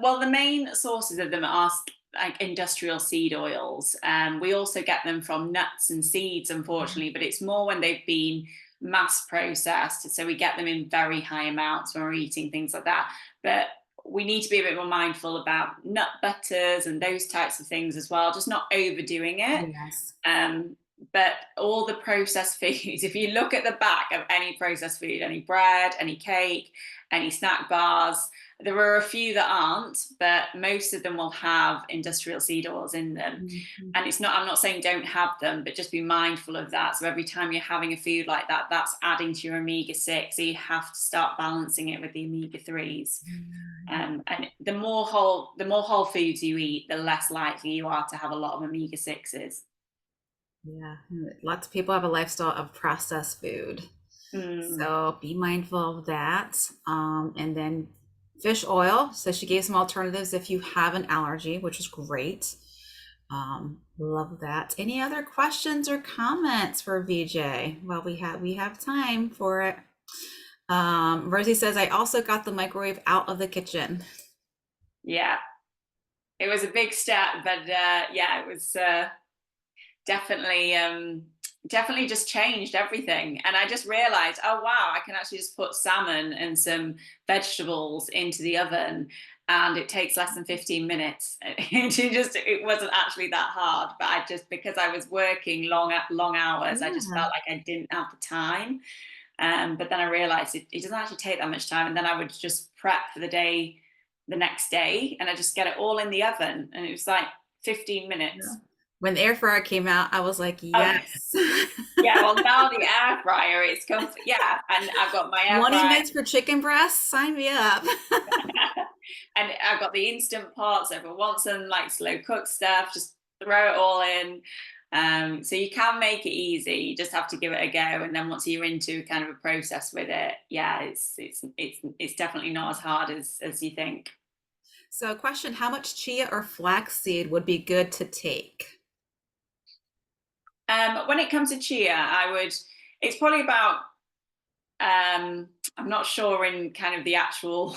[SPEAKER 2] Well, the main sources of them are like industrial seed oils. We also get them from nuts and seeds, unfortunately, but it's more when they've been mass processed. So we get them in very high amounts when we're eating things like that. But we need to be a bit more mindful about nut butters and those types of things as well, just not overdoing it.
[SPEAKER 1] Yes.
[SPEAKER 2] But all the processed foods, if you look at the back of any processed food, any bread, any cake, any snack bars, there are a few that aren't, but most of them will have industrial seed oils in them.
[SPEAKER 1] Mhm.
[SPEAKER 2] And I'm not saying don't have them, but just be mindful of that. So every time you're having a food like that, that's adding to your omega-6. So you have to start balancing it with the omega-3s. And the more whole foods you eat, the less likely you are to have a lot of omega-6s.
[SPEAKER 1] Yeah, lots of people have a lifestyle of processed food.
[SPEAKER 2] Mm.
[SPEAKER 1] So be mindful of that. And then fish oil. So she gave some alternatives if you have an allergy, which is great. Love that. Any other questions or comments for VJ? Well, we have time for it. Rosie says, I also got the microwave out of the kitchen.
[SPEAKER 2] Yeah, it was a big step, but yeah, it was definitely definitely just changed everything. And I just realized, oh wow, I can actually just put salmon and some vegetables into the oven and it takes less than 15 minutes. It wasn't actually that hard, but I just, because I was working long hours, I just
[SPEAKER 1] Yeah.
[SPEAKER 2] felt like I didn't have the time. But then I realized it doesn't actually take that much time. And then I would just prep for the day the next day and I just get it all in the oven. And it was like 15
[SPEAKER 1] Yeah.
[SPEAKER 2] minutes.
[SPEAKER 1] When the air fryer came out, I was like,
[SPEAKER 2] Oh,
[SPEAKER 1] yes.
[SPEAKER 2] yeah, well now the air fryer is yeah, and I've got my air
[SPEAKER 1] 20
[SPEAKER 2] fryer
[SPEAKER 1] minutes for chicken breast? Sign me up.
[SPEAKER 2] and I've got the instant pot, so if I want some like slow cooked stuff, just throw it all in. So you can make it easy. You just have to give it a go, and then once you're into kind of a process with it, yeah, it's definitely not as hard as you think.
[SPEAKER 1] So, question, how much chia or flaxseed would be good to take?
[SPEAKER 2] When it comes to chia, it's probably about I'm not sure in kind of the actual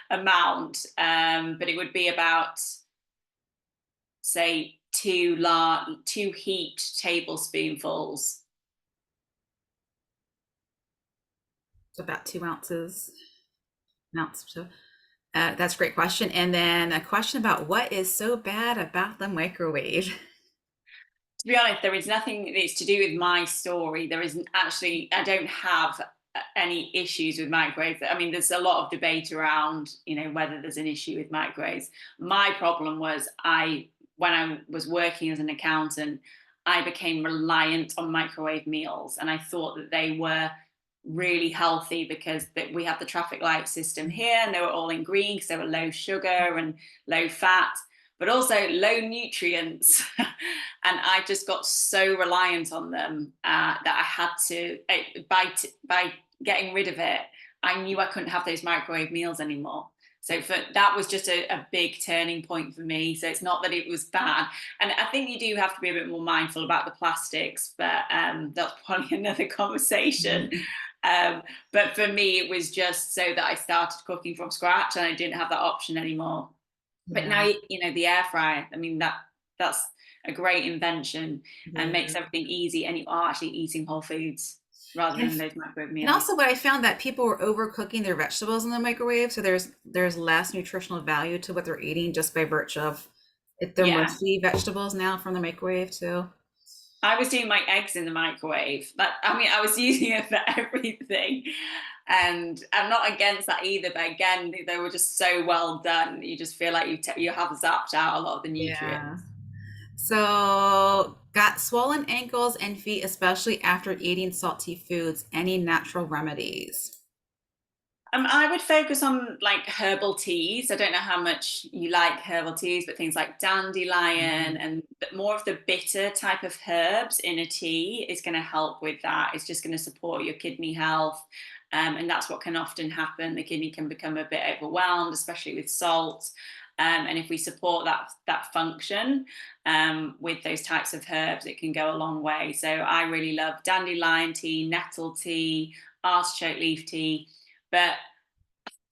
[SPEAKER 2] amount, but it would be about, say, two heaped tablespoonfuls.
[SPEAKER 1] So, about 2 ounces. An ounce. So, that's a great question. And then a question about what is so bad about the microwave?
[SPEAKER 2] To be honest, there is nothing that's to do with my story. There isn't actually, I don't have any issues with microwaves. I mean, there's a lot of debate around, whether there's an issue with microwaves. My problem was when I was working as an accountant, I became reliant on microwave meals and I thought that they were really healthy because we have the traffic light system here and they were all in green because they were low sugar and low fat but also low nutrients. And I just got so reliant on them that I had to, by getting rid of it, I knew I couldn't have those microwave meals anymore. So that was just a big turning point for me. So it's not that it was bad, and I think you do have to be a bit more mindful about the plastics, but that's probably another conversation.
[SPEAKER 1] Mhm.
[SPEAKER 2] Um, but for me, it was just so that I started cooking from scratch, and I didn't have that option anymore. But
[SPEAKER 1] Yeah,
[SPEAKER 2] now, the air fryer. I mean, that's a great invention and makes
[SPEAKER 1] yeah.
[SPEAKER 2] everything easy, and you are actually eating whole foods rather
[SPEAKER 1] And
[SPEAKER 2] than those microwave
[SPEAKER 1] and also
[SPEAKER 2] meals.
[SPEAKER 1] what I found that people were overcooking their vegetables in the microwave, so there's less nutritional value to what they're eating just by virtue of it. They're
[SPEAKER 2] Yeah.
[SPEAKER 1] mushy vegetables now from the microwave too.
[SPEAKER 2] I was doing my eggs in the microwave. I mean, I was using it for everything. And I'm not against that either. But again, they were just so well done. You just feel like you have zapped out a lot of the
[SPEAKER 1] Yeah.
[SPEAKER 2] nutrients.
[SPEAKER 1] So got swollen ankles and feet, especially after eating salty foods. Any natural remedies?
[SPEAKER 2] I would focus on like herbal teas. I don't know how much you like herbal teas, but things like dandelion
[SPEAKER 1] Mhm.
[SPEAKER 2] and more of the bitter type of herbs in a tea is going to help with that. It's just going to support your kidney health. And that's what can often happen. The kidney can become a bit overwhelmed, especially with salt. And if we support that function with those types of herbs, it can go a long way. So I really love dandelion tea, nettle tea, artichoke leaf tea. But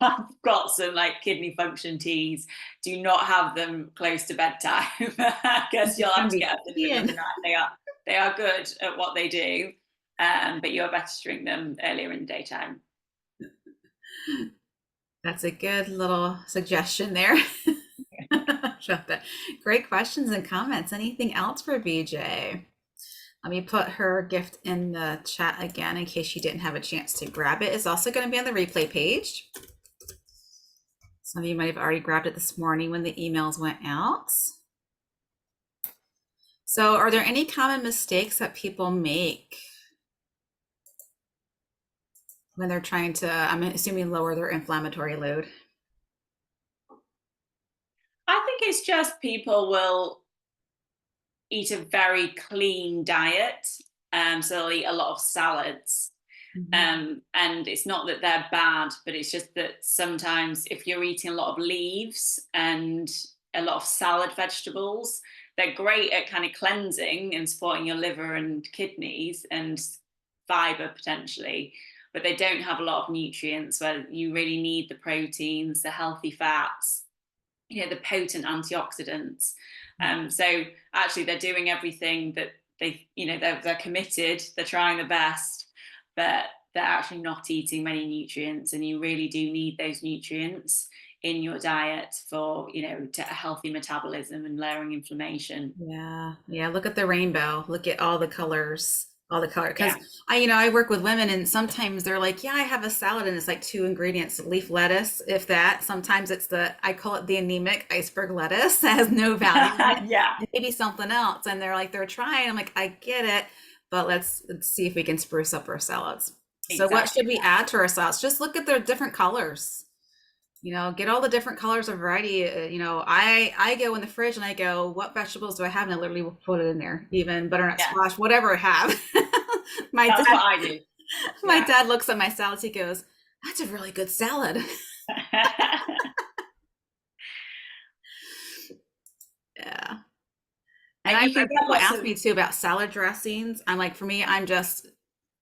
[SPEAKER 2] I've got some like kidney function teas. Do not have them close to bedtime because you'll
[SPEAKER 1] It's
[SPEAKER 2] have
[SPEAKER 1] gonna
[SPEAKER 2] to
[SPEAKER 1] be
[SPEAKER 2] get up in the middle of the
[SPEAKER 1] peeing.
[SPEAKER 2] night. They are good at what they do, but you're better to drink them earlier in the daytime.
[SPEAKER 1] That's a good little suggestion there. Shut that. Great questions and comments. Anything else for BJ? Let me put her gift in the chat again in case you didn't have a chance to grab it. It's also going to be on the replay page. Some of you might have already grabbed it this morning when the emails went out. So, are there any common mistakes that people make when they're trying to, I'm assuming, lower their inflammatory load?
[SPEAKER 2] I think it's just people will eat a very clean diet, so they'll eat a lot of salads.
[SPEAKER 1] Mhm.
[SPEAKER 2] And it's not that they're bad, but it's just that sometimes if you're eating a lot of leaves and a lot of salad vegetables, they're great at kind of cleansing and supporting your liver and kidneys and fiber potentially, but they don't have a lot of nutrients where you really need the proteins, the healthy fats, the potent antioxidants. So actually, they're doing everything that they're committed, they're trying the best, but they're actually not eating many nutrients, and you really do need those nutrients in your diet for to a healthy metabolism and lowering inflammation.
[SPEAKER 1] Yeah, yeah. Look at the rainbow. Look at all the colors, all the color. Because
[SPEAKER 2] Yeah,
[SPEAKER 1] I work with women, and sometimes they're like, "Yeah, I have a salad, and it's like two ingredients: leaf lettuce, if that. Sometimes it's I call it the anemic iceberg lettuce that has no value in it,
[SPEAKER 2] yeah,
[SPEAKER 1] and maybe something else." And they're like, they're trying. I'm like, I get it, but let's see if we can spruce up our salads. So, what
[SPEAKER 2] exactly.
[SPEAKER 1] should we add to our salads? Just look at their different colors. Get all the different colors of variety. I go in the fridge and I go, what vegetables do I have? And I literally will put it in there, even butternut
[SPEAKER 2] Yeah,
[SPEAKER 1] squash, whatever I have. my
[SPEAKER 2] that's what
[SPEAKER 1] dad,
[SPEAKER 2] I do.
[SPEAKER 1] my
[SPEAKER 2] Yeah.
[SPEAKER 1] dad looks at my salads. He goes, "That's a really good salad." Yeah. And
[SPEAKER 2] And
[SPEAKER 1] I've
[SPEAKER 2] you can
[SPEAKER 1] heard
[SPEAKER 2] get
[SPEAKER 1] people
[SPEAKER 2] lots
[SPEAKER 1] ask
[SPEAKER 2] of,
[SPEAKER 1] me too about salad dressings. I'm like, for me, I'm just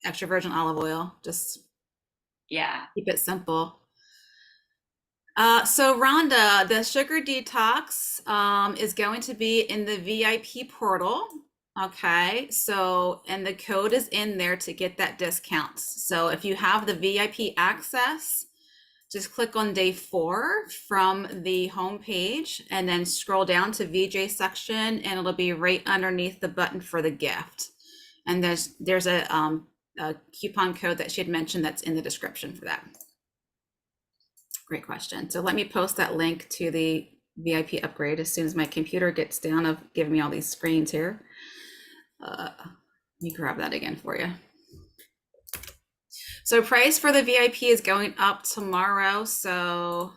[SPEAKER 1] extra virgin olive oil. Just
[SPEAKER 2] yeah.
[SPEAKER 1] keep it simple. So Rhonda, the sugar detox is going to be in the VIP portal. Okay, so and the code is in there to get that discount. So if you have the VIP access, just click on day 4 from the home page and then scroll down to VJ section and it'll be right underneath the button for the gift. And there's a coupon code that she had mentioned that's in the description for that. Great question. So let me post that link to the VIP upgrade as soon as my computer gets down of giving me all these screens here. Let me grab that again for you. So price for the VIP is going up tomorrow. So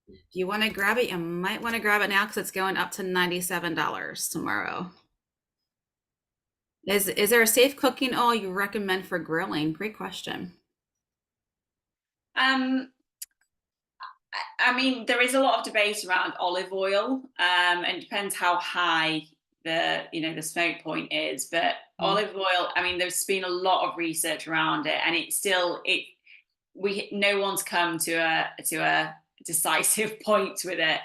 [SPEAKER 1] if you want to grab it, you might want to grab it now because it's going up to $97 tomorrow. Is there a safe cooking oil you recommend for grilling? Great question.
[SPEAKER 2] Um, I mean, there is a lot of debate around olive oil, and it depends how high the smoke point is. But
[SPEAKER 1] Mhm.
[SPEAKER 2] olive oil, I mean, there's been a lot of research around it, and it's still it we no one's come to a decisive point with it.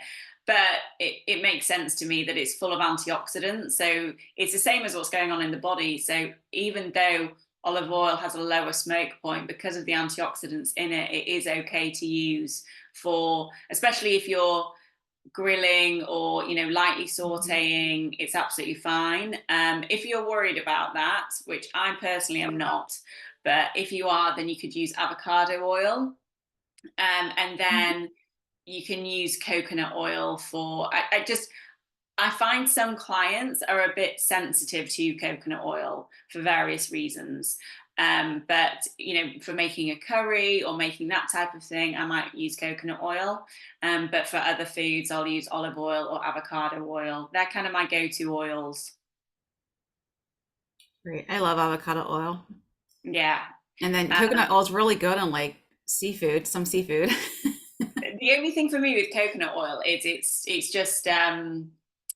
[SPEAKER 2] But it makes sense to me that it's full of antioxidants. So it's the same as what's going on in the body. So even though olive oil has a lower smoke point, because of the antioxidants in it, it is okay to use for, especially if you're grilling or lightly
[SPEAKER 1] Mhm.
[SPEAKER 2] sauteing. It's absolutely fine. If you're worried about that, which I personally am not, but if you are, then you could use avocado oil, and
[SPEAKER 1] Mhm.
[SPEAKER 2] then you can use coconut oil for. I find some clients are a bit sensitive to coconut oil for various reasons. But for making a curry or making that type of thing, I might use coconut oil. But for other foods, I'll use olive oil or avocado oil. They're kind of my go-to oils.
[SPEAKER 1] Great. I love avocado oil.
[SPEAKER 2] Yeah.
[SPEAKER 1] And then
[SPEAKER 2] Uh,
[SPEAKER 1] coconut oil is really good on like seafood, some seafood.
[SPEAKER 2] the only thing for me with coconut oil is it's just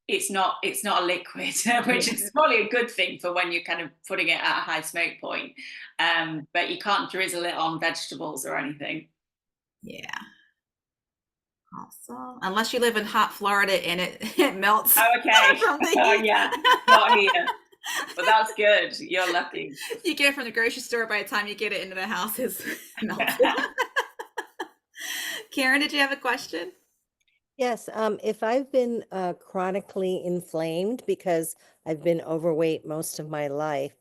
[SPEAKER 2] it's not a liquid, which
[SPEAKER 1] Yeah.
[SPEAKER 2] is probably a good thing for when you're kind of putting it at a high smoke point. But you can't drizzle it on vegetables or anything.
[SPEAKER 1] Yeah. Awesome. Unless you live in hot Florida and it melts
[SPEAKER 2] Oh, okay.
[SPEAKER 1] from the
[SPEAKER 2] Oh,
[SPEAKER 1] heat.
[SPEAKER 2] yeah, not here, but that's good. You're lucky.
[SPEAKER 1] You get it from the grocery store by the time you get it into the house, it's melted. Karen, did you have a question?
[SPEAKER 3] Yes, if I've been chronically inflamed because I've been overweight most of my life,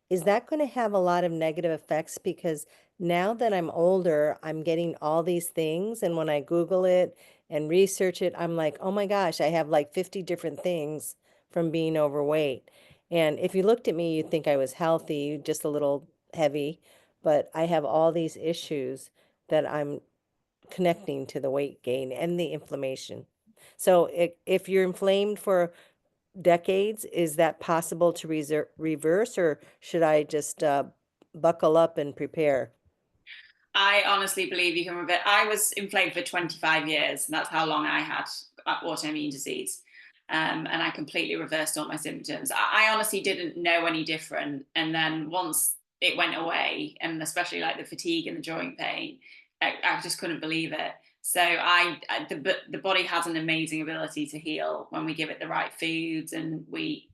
[SPEAKER 3] is that going to have a lot of negative effects? Because now that I'm older, I'm getting all these things, and when I Google it and research it, I'm like, oh my gosh, I have like 50 different things from being overweight. And if you looked at me, you'd think I was healthy, just a little heavy, but I have all these issues that I'm connecting to the weight gain and the inflammation. So if you're inflamed for decades, is that possible to reverse, or should I just buckle up and prepare?
[SPEAKER 2] I honestly believe you can revert. I was inflamed for 25 years, and that's how long I had autoimmune disease. And I completely reversed all my symptoms. I honestly didn't know any different. And then once it went away, and especially like the fatigue and the joint pain, I just couldn't believe it. So the body has an amazing ability to heal when we give it the right foods, and we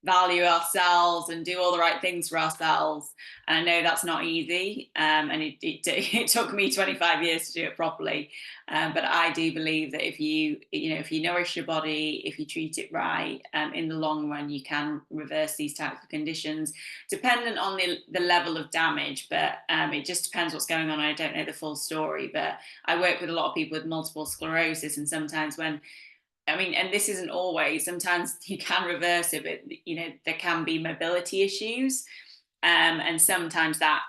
[SPEAKER 2] value ourselves and do all the right things for ourselves. And I know that's not easy, and it took me 25 years to do it properly. But I do believe that if you nourish your body, if you treat it right, in the long run, you can reverse these types of conditions, dependent on the level of damage. But it just depends what's going on. I don't know the full story, but I work with a lot of people with multiple sclerosis, and sometimes and this isn't always, sometimes you can reverse it, but there can be mobility issues, and sometimes that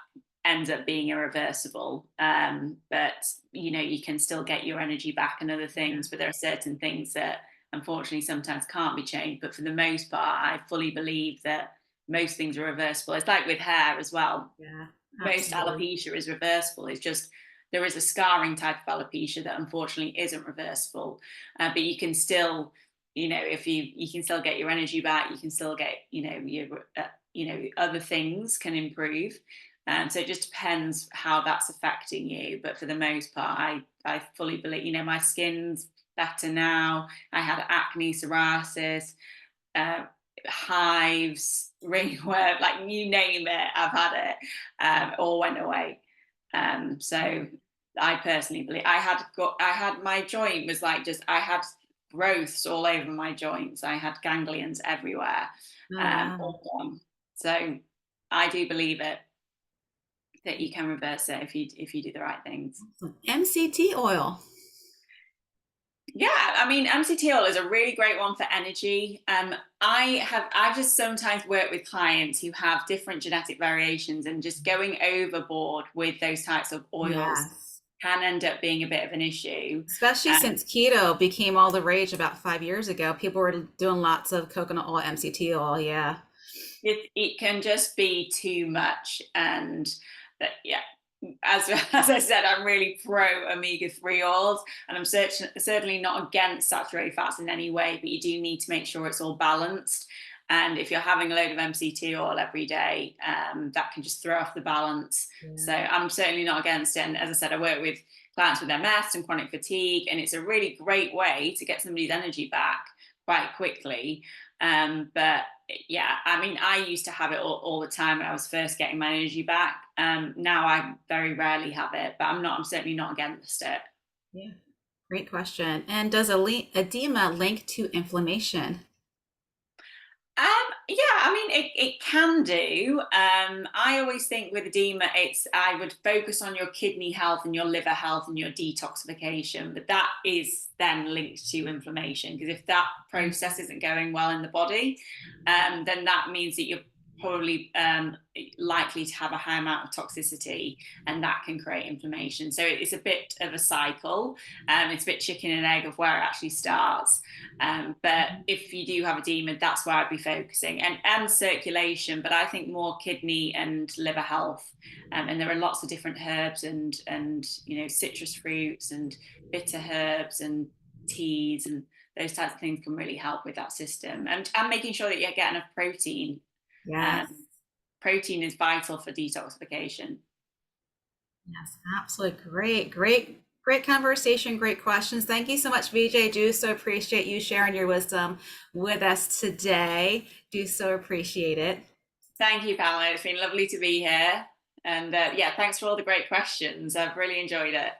[SPEAKER 2] ends up being irreversible. But you can still get your energy back and other
[SPEAKER 1] Yeah,
[SPEAKER 2] things, but there are certain things that unfortunately sometimes can't be changed. But for the most part, I fully believe that most things are reversible. It's like with hair as well.
[SPEAKER 1] yeah,
[SPEAKER 2] Most
[SPEAKER 1] absolutely.
[SPEAKER 2] alopecia is reversible. It's just there is a scarring type of alopecia that unfortunately isn't reversible. But you can still, if you can still get your energy back, you can still get, your, other things can improve. So it just depends how that's affecting you. But for the most part, I fully believe, my skin's better now. I had acne, psoriasis, uh, hives, ringworm, like you name it, I've had it, all went away. So I personally believe I had my joint was like just I had growths all over my joints. I had ganglions everywhere,
[SPEAKER 1] Oh, wow.
[SPEAKER 2] all gone. So I do believe it that you can reverse it if you do the right things.
[SPEAKER 1] Awesome. MCT oil.
[SPEAKER 2] Yeah, I mean, MCT oil is a really great one for energy. I've just sometimes worked with clients who have different genetic variations, and just going overboard with those types of oils
[SPEAKER 1] Yes.
[SPEAKER 2] can end up being a bit of an issue.
[SPEAKER 1] Especially
[SPEAKER 2] Um,
[SPEAKER 1] since keto became all the rage about 5 years ago. People were doing lots of coconut oil, MCT oil. Yeah.
[SPEAKER 2] it can just be too much, and that yeah, as I said, I'm really pro omega-3 oils, and I'm certainly not against saturated fats in any way, but you do need to make sure it's all balanced. And if you're having a load of MCT oil every day, that can just throw off the balance. So I'm certainly not against it. And as I said, I work with clients with MS and chronic fatigue, and it's a really great way to get somebody's energy back quite quickly. But yeah, I mean, I used to have it all the time when I was first getting my energy back. Now I very rarely have it, but I'm certainly not against it.
[SPEAKER 1] Yeah, great question. And does edema link to inflammation?
[SPEAKER 2] Yeah, I mean, it can do. I always think with edema, I would focus on your kidney health and your liver health and your detoxification, but that is then linked to inflammation, because if that process isn't going well in the body, then that means that you're probably likely to have a high amount of toxicity, and that can create inflammation. So it's a bit of a cycle. It's a bit chicken and egg of where it actually starts. But if you do have edema, that's where I'd be focusing, and circulation, but I think more kidney and liver health. And there are lots of different herbs and citrus fruits and bitter herbs and teas, and those types of things can really help with that system, and making sure that you get enough protein.
[SPEAKER 1] Yes.
[SPEAKER 2] Protein is vital for detoxification.
[SPEAKER 1] Yes, absolutely. Great conversation, great questions. Thank you so much, VJ. Do so appreciate you sharing your wisdom with us today. Do so appreciate it.
[SPEAKER 2] Thank you, Pamela. It's been lovely to be here. And yeah, thanks for all the great questions. I've really enjoyed it.